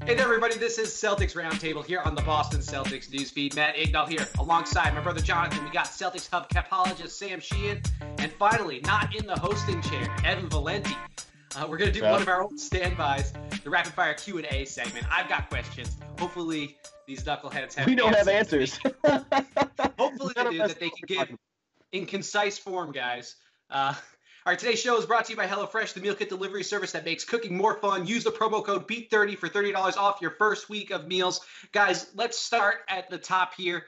Hey there, everybody. This is Celtics Roundtable here on the Boston Celtics newsfeed. Matt Ignal here, alongside my brother Jonathan. We got Celtics Hub capologist Sam Sheehan, and finally, not in the hosting chair, Evan Valenti. We're going to do one of our own standbys, the rapid fire Q&A segment. I've got questions. Hopefully, these knuckleheads have. We don't have answers. Hopefully, they do that they can give in concise form, guys. All right, today's show is brought to you by HelloFresh, the meal kit delivery service that makes cooking more fun. Use the promo code BEAT30 for $30 off your first week of meals. Guys, let's start at the top here.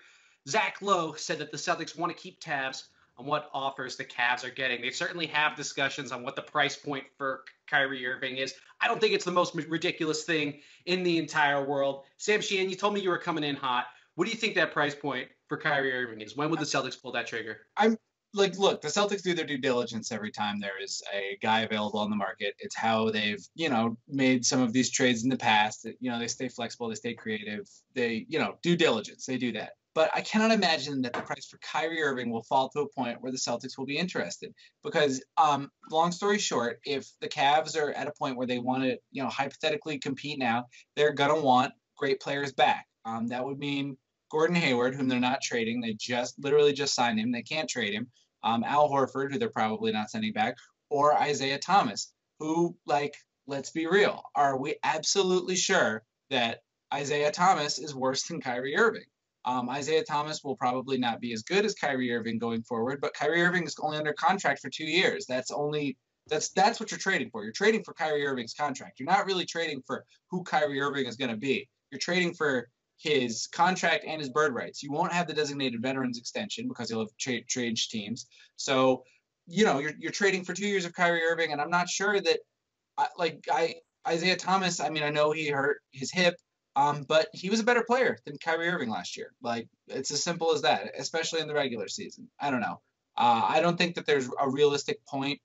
Zach Lowe said that the Celtics want to keep tabs on what offers the Cavs are getting. They certainly have discussions on what the price point for Kyrie Irving is. I don't think it's the most ridiculous thing in the entire world. Sam Sheehan, you told me you were coming in hot. What do you think that price point for Kyrie Irving is? When would the Celtics pull that trigger? Look, the Celtics do their due diligence every time there is a guy available on the market. It's how they've, made some of these trades in the past. They stay flexible, they stay creative, they, due diligence, they do that. But I cannot imagine that the price for Kyrie Irving will fall to a point where the Celtics will be interested. Because, long story short, if the Cavs are at a point where they want to, hypothetically compete now, they're going to want great players back. That would mean Gordon Hayward, whom they're not trading. They literally just signed him. They can't trade him. Al Horford, who they're probably not sending back, or Isaiah Thomas, who, let's be real. Are we absolutely sure that Isaiah Thomas is worse than Kyrie Irving? Isaiah Thomas will probably not be as good as Kyrie Irving going forward, but Kyrie Irving is only under contract for 2 years. That's what you're trading for. You're trading for Kyrie Irving's contract. You're not really trading for who Kyrie Irving is going to be. You're trading for his contract and his bird rights. You won't have the designated veterans extension because he'll have changed teams. So, you're trading for 2 years of Kyrie Irving, and I'm not sure that, Isaiah Thomas. I mean, I know he hurt his hip, but he was a better player than Kyrie Irving last year. It's as simple as that, especially in the regular season. I don't know. I don't think that there's a realistic point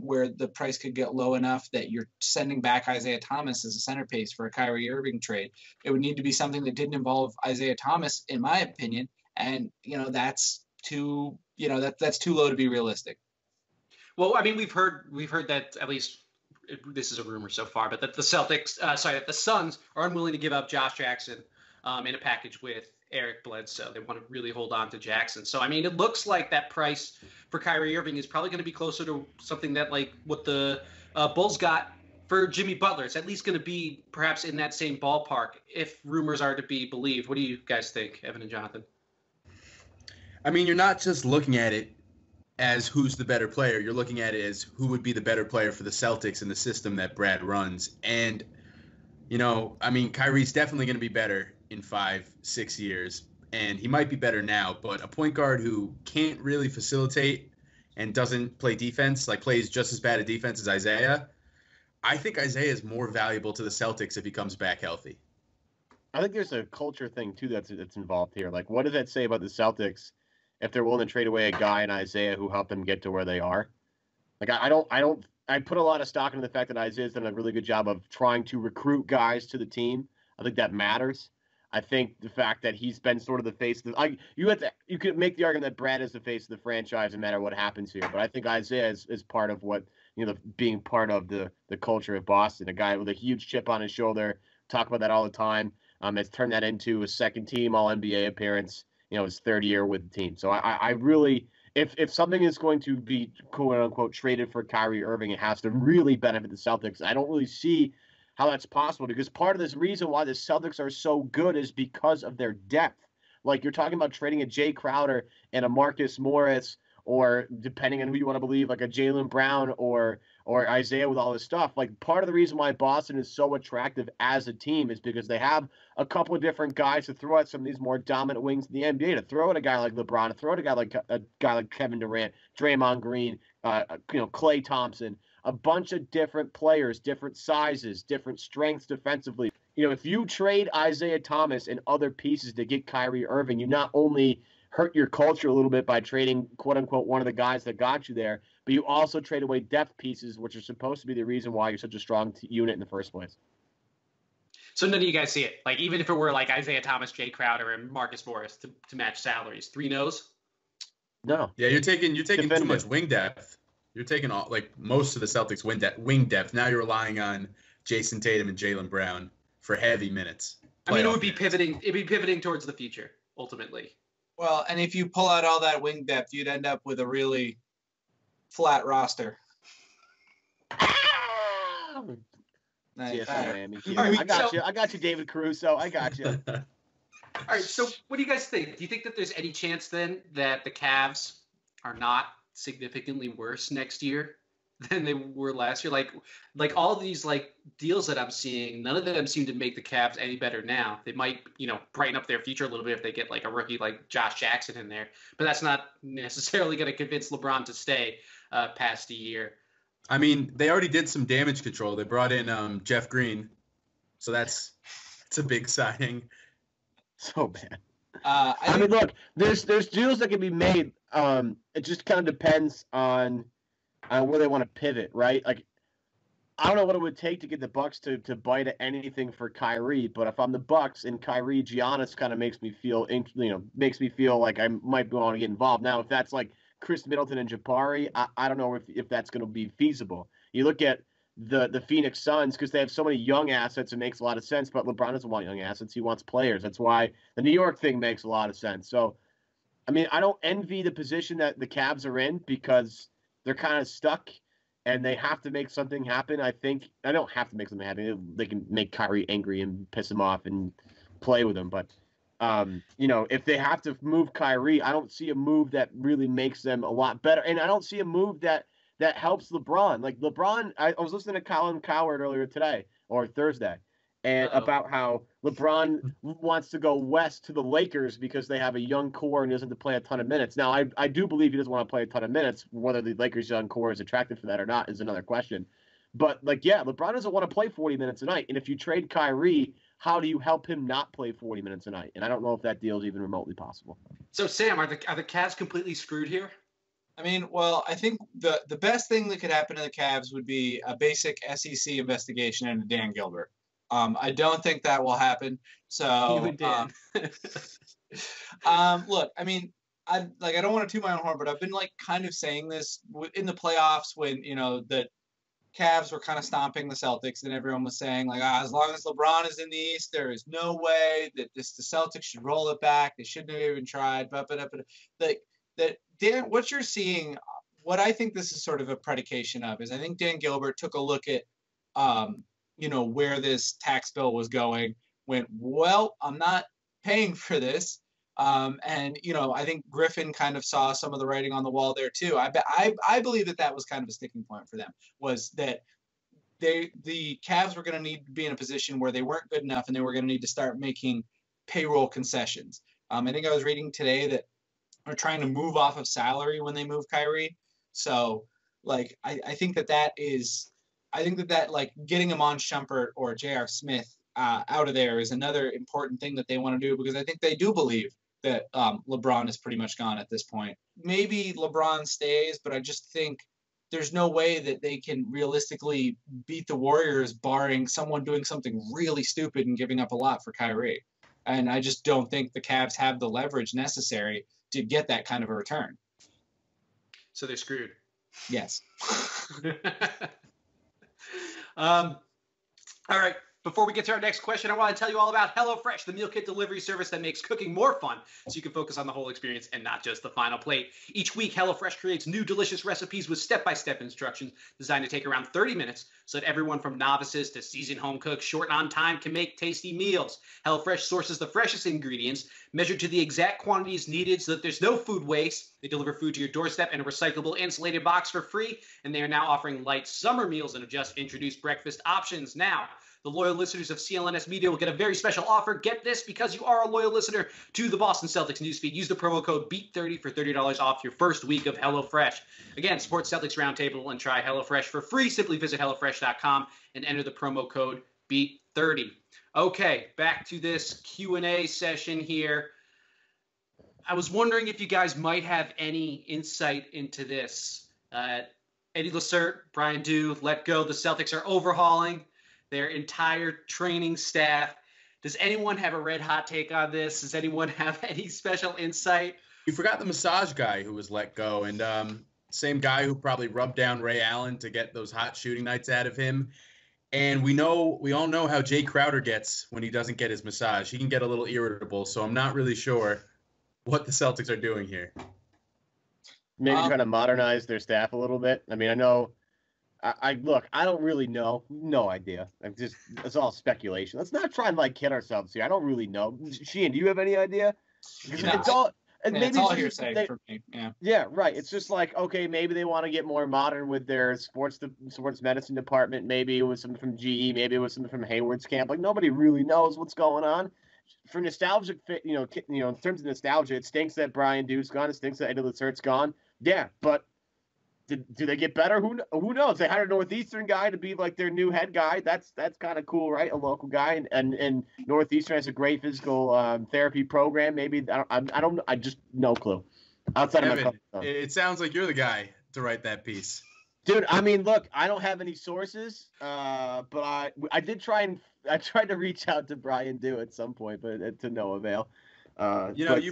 where the price could get low enough that you're sending back Isaiah Thomas as a centerpiece for a Kyrie Irving trade. It would need to be something that didn't involve Isaiah Thomas, in my opinion, and that's too low to be realistic. Well, I mean, we've heard that, at least this is a rumor so far, but that that the Suns are unwilling to give up Josh Jackson in a package with Eric Bledsoe. They want to really hold on to Jackson. So, I mean, it looks like that price for Kyrie Irving is probably going to be closer to something that what the Bulls got for Jimmy Butler. It's at least going to be perhaps in that same ballpark if rumors are to be believed. What do you guys think, Evan and Jonathan? I mean, you're not just looking at it as who's the better player. You're looking at it as who would be the better player for the Celtics in the system that Brad runs. And, Kyrie's definitely going to be better in 5-6 years, and he might be better now, but a point guard who can't really facilitate and doesn't play defense, plays just as bad at defense as Isaiah, I think Isaiah is more valuable to the Celtics if he comes back healthy. I think there's a culture thing too that's involved here. What does that say about the Celtics if they're willing to trade away a guy in Isaiah who helped them get to where they are? I put a lot of stock into the fact that Isaiah's done a really good job of trying to recruit guys to the team. I think that matters. I think the fact that he's been sort of the face of you could make the argument that Brad is the face of the franchise no matter what happens here. But I think Isaiah is part of what, being part of the culture of Boston, a guy with a huge chip on his shoulder, talk about that all the time. Has turned that into a second team All-NBA appearance, his third year with the team. So I really, if something is going to be quote unquote traded for Kyrie Irving, it has to really benefit the Celtics. I don't really see how that's possible, because part of this reason why the Celtics are so good is because of their depth. You're talking about trading a Jay Crowder and a Marcus Morris, or depending on who you want to believe, a Jaylen Brown or Isaiah with all this stuff. Part of the reason why Boston is so attractive as a team is because they have a couple of different guys to throw at some of these more dominant wings in the NBA, to throw at a guy like LeBron, to throw at a guy like Kevin Durant, Draymond Green, Klay Thompson. A bunch of different players, different sizes, different strengths defensively. If you trade Isaiah Thomas and other pieces to get Kyrie Irving, you not only hurt your culture a little bit by trading, quote unquote, one of the guys that got you there, but you also trade away depth pieces, which are supposed to be the reason why you're such a strong unit in the first place. So none of you guys see it. Even if it were Isaiah Thomas, Jay Crowder, and Marcus Morris to match salaries, 3 no's? No. Yeah, you're taking too much wing depth. You're taking most of the Celtics wing depth. Now you're relying on Jason Tatum and Jaylen Brown for heavy minutes. I mean, it would be minutes. pivoting. It'd be pivoting towards the future ultimately. Well, and if you pull out all that wing depth, you'd end up with a really flat roster. Nice. Yes, All right. Miami. All right, I got you, David Caruso. I got you. All right, so what do you guys think? Do you think that there's any chance then that the Cavs are not significantly worse next year than they were last year? Like all these like deals that I'm seeing, none of them seem to make the Cavs any better now. They might, brighten up their future a little bit if they get like a rookie like Josh Jackson in there, but that's not necessarily going to convince LeBron to stay past a year. I mean, they already did some damage control. They brought in Jeff Green, so that's a big signing. So bad. I mean, look, there's deals that can be made. It just kind of depends on where they want to pivot, right? Like, I don't know what it would take to get the Bucks to bite at anything for Kyrie, but if I'm the Bucks and Kyrie, Giannis kind of makes me feel like I might want to get involved. Now, if that's like Chris Middleton and Jabari, I don't know if that's going to be feasible. You look at the Phoenix Suns, because they have so many young assets, it makes a lot of sense, but LeBron doesn't want young assets. He wants players. That's why the New York thing makes a lot of sense. So, I mean, I don't envy the position that the Cavs are in because they're kind of stuck and they have to make something happen. I don't have to make something happen. They can make Kyrie angry and piss him off and play with him, but if they have to move Kyrie, I don't see a move that really makes them a lot better. And I don't see a move that helps LeBron. Like LeBron, I was listening to Colin Cowherd earlier today or Thursday, and about how LeBron wants to go west to the Lakers because they have a young core and doesn't have to play a ton of minutes. Now, I do believe he doesn't want to play a ton of minutes. Whether the Lakers' young core is attracted for that or not is another question. But, LeBron doesn't want to play 40 minutes a night. And if you trade Kyrie, how do you help him not play 40 minutes a night? And I don't know if that deal is even remotely possible. So, Sam, are the Cavs completely screwed here? I mean, well, I think the best thing that could happen to the Cavs would be a basic SEC investigation into Dan Gilbert. I don't think that will happen. So, look, I mean, I don't want to toot my own horn, but I've been kind of saying this in the playoffs when the Cavs were kind of stomping the Celtics, and everyone was saying as long as LeBron is in the East, there is no way that the Celtics should roll it back. They shouldn't have even tried. That Dan, what you're seeing, what I think this is sort of a predication of is I think Dan Gilbert took a look at where this tax bill was going, went, well, I'm not paying for this. I think Griffin kind of saw some of the writing on the wall there too. I believe that was kind of a sticking point for them, was that the Cavs were going to need to be in a position where they weren't good enough and they were going to need to start making payroll concessions. I think I was reading today that they're trying to move off of salary when they move Kyrie. So I think that getting Amon Shumpert or J.R. Smith out of there is another important thing that they want to do, because I think they do believe that LeBron is pretty much gone at this point. Maybe LeBron stays, but I just think there's no way that they can realistically beat the Warriors barring someone doing something really stupid and giving up a lot for Kyrie. And I just don't think the Cavs have the leverage necessary to get that kind of a return. So they're screwed. Yes. All right. Before we get to our next question, I want to tell you all about HelloFresh, the meal kit delivery service that makes cooking more fun so you can focus on the whole experience and not just the final plate. Each week, HelloFresh creates new delicious recipes with step-by-step instructions designed to take around 30 minutes so that everyone from novices to seasoned home cooks short on time can make tasty meals. HelloFresh sources the freshest ingredients, measured to the exact quantities needed so that there's no food waste. They deliver food to your doorstep in a recyclable insulated box for free, and they are now offering light summer meals and have just introduced breakfast options. Now, the loyal listeners of CLNS Media will get a very special offer. Get this, because you are a loyal listener to the Boston Celtics newsfeed. Use the promo code BEAT30 for $30 off your first week of HelloFresh. Again, support Celtics Roundtable and try HelloFresh for free. Simply visit HelloFresh.com and enter the promo code BEAT30. Okay, back to this Q&A session here. I was wondering if you guys might have any insight into this. Eddie Lassert, Brian Dew, let go. The Celtics are overhauling their entire training staff. Does anyone have a red hot take on this? Does anyone have any special insight? You forgot the massage guy who was let go, and same guy who probably rubbed down Ray Allen to get those hot shooting nights out of him. And we all know how Jay Crowder gets when he doesn't get his massage. He can get a little irritable, so I'm not really sure what the Celtics are doing here. Maybe trying to modernize their staff a little bit. I mean, I know. Look, I don't really know. No idea. It's all speculation. Let's not try and like kid ourselves here. I don't really know. Sheehan, do you have any idea? It's all. Maybe it's all hearsay for me. Yeah. Yeah, right. It's just like, okay, maybe they want to get more modern with their sports medicine department. Maybe it was something from GE. Maybe it was something from Hayward's camp. Like nobody really knows what's going on. For nostalgic fit, in terms of nostalgia, it stinks that Brian Dude's gone. It stinks that Eddie Lacerte's gone. Yeah, but do they get better? Who knows? They hired a Northeastern guy to be like their new head guy. That's kind of cool, right? A local guy, and Northeastern has a great physical therapy program. Maybe I just no clue. Outside Evan, of my it sounds like you're the guy to write that piece, dude. I mean, look, I don't have any sources, but I tried to reach out to Brian Dew at some point, but to no avail. You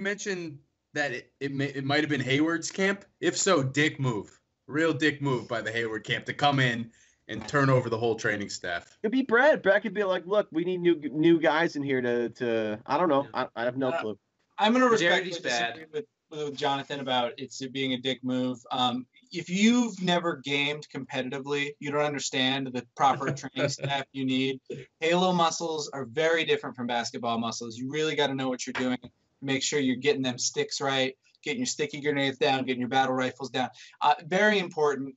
mentioned that it might have been Hayward's camp. If so, dick move. Real dick move by the Hayward camp to come in and turn over the whole training staff. It'd be Brad. Brad could be like, look, we need new guys in here to I don't know. I have no clue. I'm going to respectfully disagree with Jonathan about it being a dick move. If you've never gamed competitively, you don't understand the proper training staff you need. Halo muscles are very different from basketball muscles. You really got to know what you're doing. Make sure you're getting them sticks right, getting your sticky grenades down, getting your battle rifles down. Very important.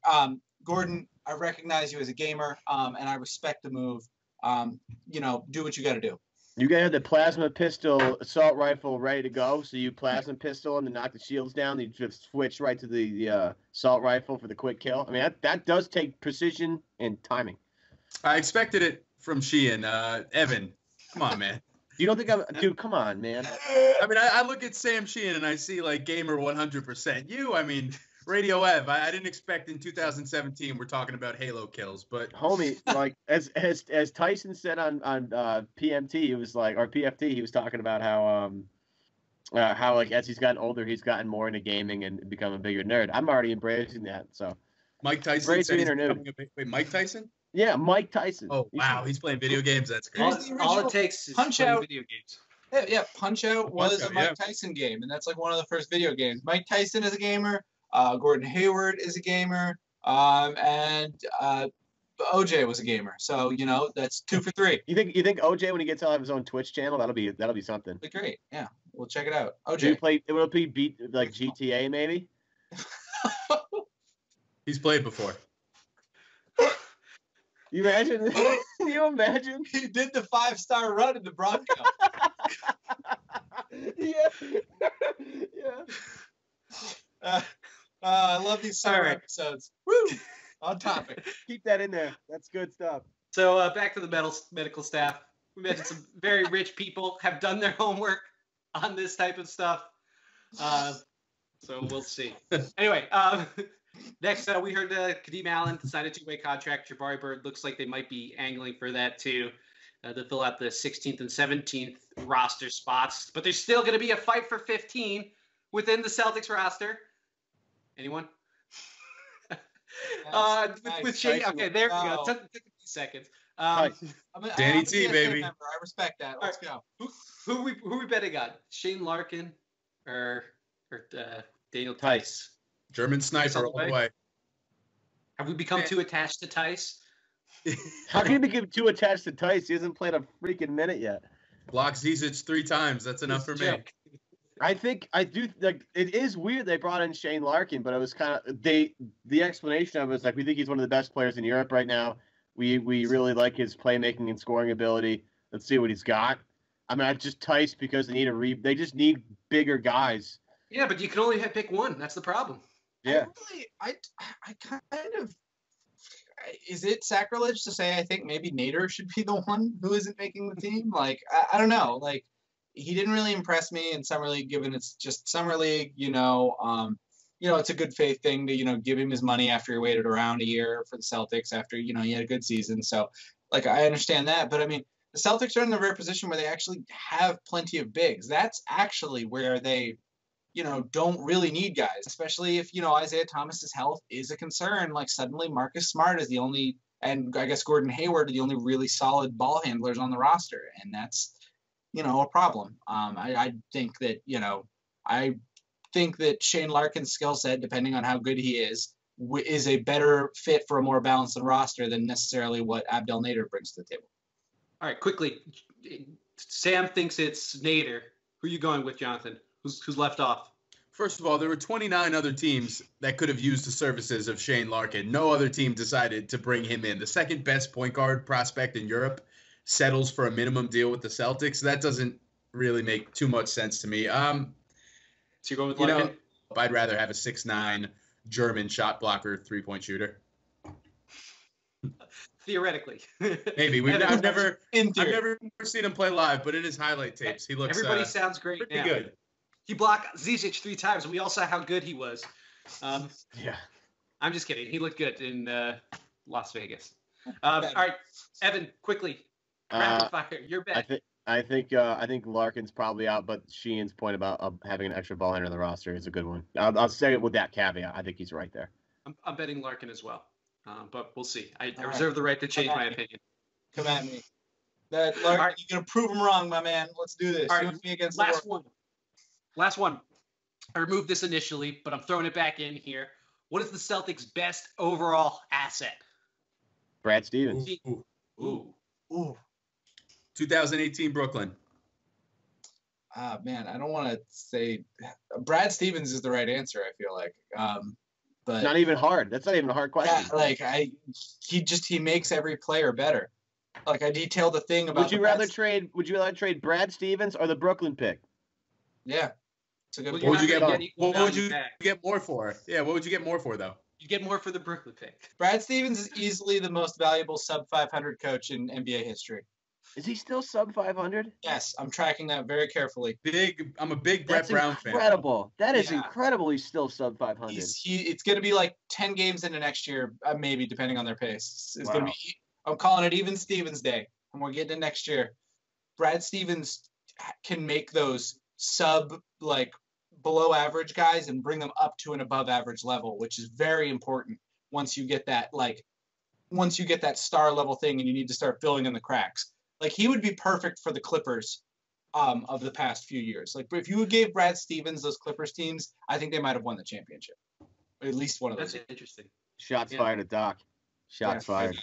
Gordon, I recognize you as a gamer, and I respect the move. Do what you got to do. You got to have the plasma pistol assault rifle ready to go. So you plasma pistol and then knock the shields down. You just switch right to the assault rifle for the quick kill. I mean, that does take precision and timing. I expected it from Sheehan. Evan, come on, man. You don't think dude, come on, man. I mean, I look at Sam Sheehan and I see like gamer 100%. Radio Ev. I didn't expect in 2017 we're talking about Halo kills, but homie, like as Tyson said on PMT, it was like, or PFT, he was talking about how like as he's gotten older, he's gotten more into gaming and become a bigger nerd. I'm already embracing that. So Mike Tyson said he's wait, Mike Tyson? Yeah, Mike Tyson. Oh wow, he's playing video games. That's crazy. All it takes is Punch-Out video games. Yeah, Punch-Out was a Mike Tyson game, and that's like one of the first video games. Mike Tyson is a gamer. Gordon Hayward is a gamer, and OJ was a gamer. So that's 2 for 3. You think OJ, when he gets out of his own Twitch channel, that'll be something. It'll be great. Yeah, we'll check it out. OJ. Will it be beat like GTA maybe? He's played before. You imagine? Can you imagine? He did the 5-star run in the Bronco. Yeah. I love these summer episodes. Woo! On topic. Keep that in there. That's good stuff. So back to the medical staff. We mentioned some very rich people have done their homework on this type of stuff. So we'll see. Anyway, next we heard Kadeem Allen signed a 2-way contract. Jabari Bird looks like they might be angling for that too, to fill out the 16th and 17th roster spots. But there's still going to be a fight for 15 within the Celtics roster. Anyone? With Shea. Okay, there we go. Took 50 seconds. Danny T, baby. Member. I respect that. Let's go. Who we betting on? Shane Larkin or Daniel Theis? German sniper all the way. Have we become too attached to Theis? How can you become too attached to Theis? He hasn't played a freaking minute yet. Block Zizic 3 times. That's enough for me. I do like it is weird they brought in Shane Larkin, but it was kind of the explanation of it was like, we think he's one of the best players in Europe right now. We really like his playmaking and scoring ability. Let's see what he's got. I mean, I just Theis because they just need bigger guys. Yeah, but you can only pick one. That's the problem. Yeah. I kind of, is it sacrilege to say I think maybe Nader should be the one who isn't making the team? Like, I don't know. Like, he didn't really impress me in Summer League, given it's just Summer League, it's a good faith thing to, give him his money after he waited around a year for the Celtics after, he had a good season. So, like, I understand that. But, I mean, the Celtics are in the rare position where they actually have plenty of bigs. That's actually where they, don't really need guys, especially if, Isaiah Thomas's health is a concern. Like, suddenly Marcus Smart is the only and I guess Gordon Hayward are the only really solid ball handlers on the roster, and that's, a problem. I think that Shane Larkin's skill set, depending on how good he is a better fit for a more balanced roster than necessarily what Abdel Nader brings to the table. All right, quickly. Sam thinks it's Nader. Who are you going with, Jonathan? Who's left off? First of all, there were 29 other teams that could have used the services of Shane Larkin. No other team decided to bring him in. The second best point guard prospect in Europe settles for a minimum deal with the Celtics. That doesn't really make too much sense to me. So you're going with Larkin? I'd rather have a 6'9" German shot blocker 3-point shooter. Theoretically. Maybe. I've never seen him play live, but in his highlight tapes, he looks everybody sounds great pretty now. good. He blocked Zizic 3 times. We all saw how good he was. Yeah. I'm just kidding. He looked good in Las Vegas. All right, Evan, quickly. Rapid fire. Your bet. I think Larkin's probably out, but Sheehan's point about having an extra ball handler on the roster is a good one. I'll say it with that caveat. I think he's right there. I'm betting Larkin as well, but we'll see. I reserve the right to change my opinion. Come at me. Larkin, right. You're gonna prove him wrong, my man. Let's do this. All right, me against last one. I removed this initially, but I'm throwing it back in here. What is the Celtics' best overall asset? Brad Stevens. Ooh. 2018 Brooklyn. Man, I don't want to say Brad Stevens is the right answer. I feel like, but it's not even hard. That's not even a hard question. Yeah, he makes every player better. Like I detailed the thing about. Would you rather trade Brad Stevens or the Brooklyn pick? Yeah, it's a good. What would you get more for? Yeah, what would you get more for though? You get more for the Brooklyn pick. Brad Stevens is easily the most valuable sub 500 coach in NBA history. Is he still sub 500? Yes, I'm tracking that very carefully. I'm a big Brett Brown fan. Incredible. That is incredible. He's still sub 500. It's going to be like 10 games into next year, maybe depending on their pace. It's going to be. I'm calling it even Stevens Day, and we're getting to next year. Brad Stevens can make those below average guys and bring them up to an above average level, which is very important once you get that star level thing and you need to start filling in the cracks. Like he would be perfect for the Clippers of the past few years. Like if you gave Brad Stevens those Clippers teams, I think they might have won the championship. Or at least one of those. That's interesting. Shots fired at Doc. Shots fired.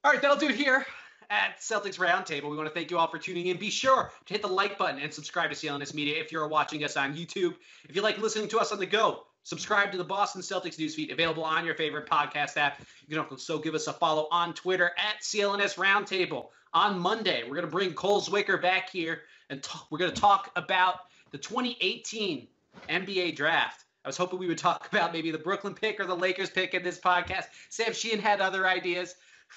All right, that'll do it here at Celtics Roundtable. We want to thank you all for tuning in. Be sure to hit the like button and subscribe to CLNS Media if you're watching us on YouTube. If you like listening to us on the go, subscribe to the Boston Celtics newsfeed, available on your favorite podcast app. You can also give us a follow on Twitter at CLNS Roundtable. On Monday, we're going to bring Cole Zwicker back here, and we're going to talk about the 2018 NBA Draft. I was hoping we would talk about maybe the Brooklyn pick or the Lakers pick in this podcast. Sam Sheehan had other ideas.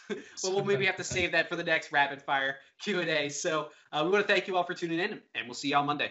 Well, we'll maybe have to save that for the next rapid fire Q&A. So we want to thank you all for tuning in, and we'll see you on Monday.